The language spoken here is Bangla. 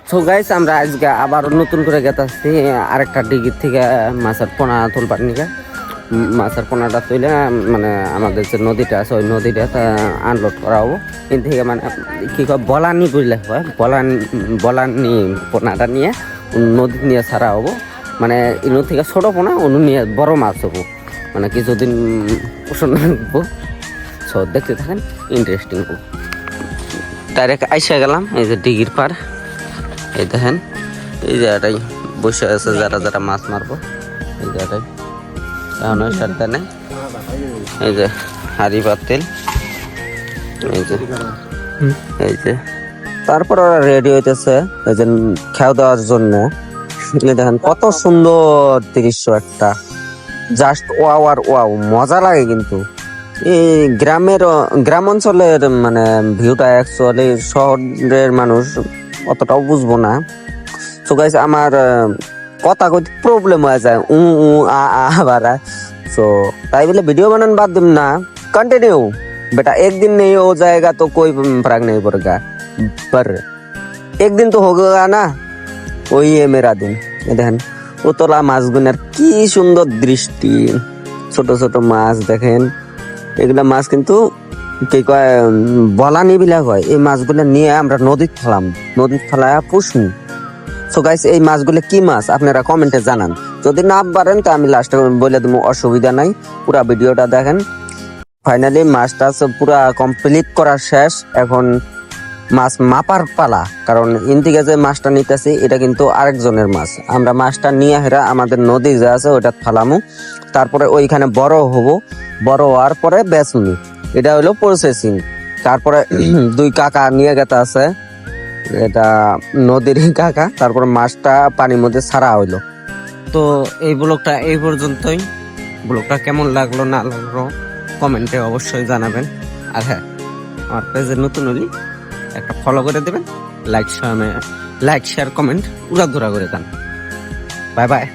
তো গাইস আমরা আজকে আবার নতুন করে গেতাছি আরেকটা ডিগির থেকে মাছের পোনা তুলবার নিকে। মাছের পোনাটা তুলে মানে আমাদের যে নদীটা আছে ওই নদীটা আনলোড করা হবো। এর থেকে মানে কি কয় বলানি বুঝলে হয়, বলানি পোনাটা নিয়ে নদী নিয়ে ছাড়া হবো। মানে ইনু থেকে ছোটো পোনা অনু নিয়ে বড় মাছ হবো, মানে কিছুদিন পোষণ রাখবো। সো দেখতে থাকেন, ইন্টারেস্টিং হবো। ডাইরেক্ট আইসা গেলাম এই যে ডিগির পার। এই দেখেন এই জায়গাটাই বসে আছে যারা যারা মাছ মারবো। এই জায়গাটাই এখন ওই সারটা নেই, এই যে হাড়ি পাতিল, এই যে তারপর ওরা রেডি হইতেছে এই যে খাওয়া দাওয়ার জন্য। দেখেন কত সুন্দর দৃশ্য একটা, জাস্ট ওয়াও আর ওয়াও, মজা লাগে। কিন্তু এই গ্রাম অঞ্চলের মানে ভিউটা অ্যাকচুয়ালি শহরের মানুষ অতটাও বুঝবো না। তো গাইস আমার কথা কইতে প্রবলেম হয়ে যায়, বাড়া। তো তাই বলে ভিডিও বানান বাদ দিম না, कंटिन्यू बेटा। एक दिन नहीं हो जाएगा तो कोई फर्क नहीं पड़ेगा, पर एक दिन तो होगा ना, वही है मेरा दिन। দেখেন উতলা মাছগুলোর কি সুন্দর দৃষ্টি, ছোট ছোট মাছ দেখেন। এগুলা মাছ কিন্তু কি কয় বলানি বিলাক হয়। এই মাছগুলো নিয়ে আমরা নদীত ফেলায় পুষনি। সো গাইস এই মাছগুলো কি মাছ আপনারা কমেন্টে জানান। যদি না পারেন তো আমি লাস্টে বলে দেবো, অসুবিধা নাই। পুরা ভিডিওটা দেখেন। ফাইনালি মাছটা পুরা কমপ্লিট করা শেষ, এখন মাছ মাপার পালা। কারণ ইন থেকে যে মাছটা নিতেছি এটা কিন্তু আরেকজনের মাছ। আমরা মাছটা নিয়ে হেরা আমাদের নদী যে আছে ওইটা ফালামু, তারপরে ওইখানে বড় হওয়ার পরে বেচমু। এটা হলো প্রসেসিং। তারপরে দুই কাকা নিয়ে গেতে আছে, এটা নদীর কাকা। তারপরে মাছটা পানির মধ্যে ছাড়া হইলো। তো এই ব্লগটা এই পর্যন্তই। ব্লগটা কেমন লাগলো না লাগলো কমেন্টে অবশ্যই জানাবেন। আর হ্যাঁ, আমার পেজে নতুন হলি একটা ফলো করে দেবেন, লাইক শেয়ার কমেন্ট উড়াধুরা করে দেন। Bye bye.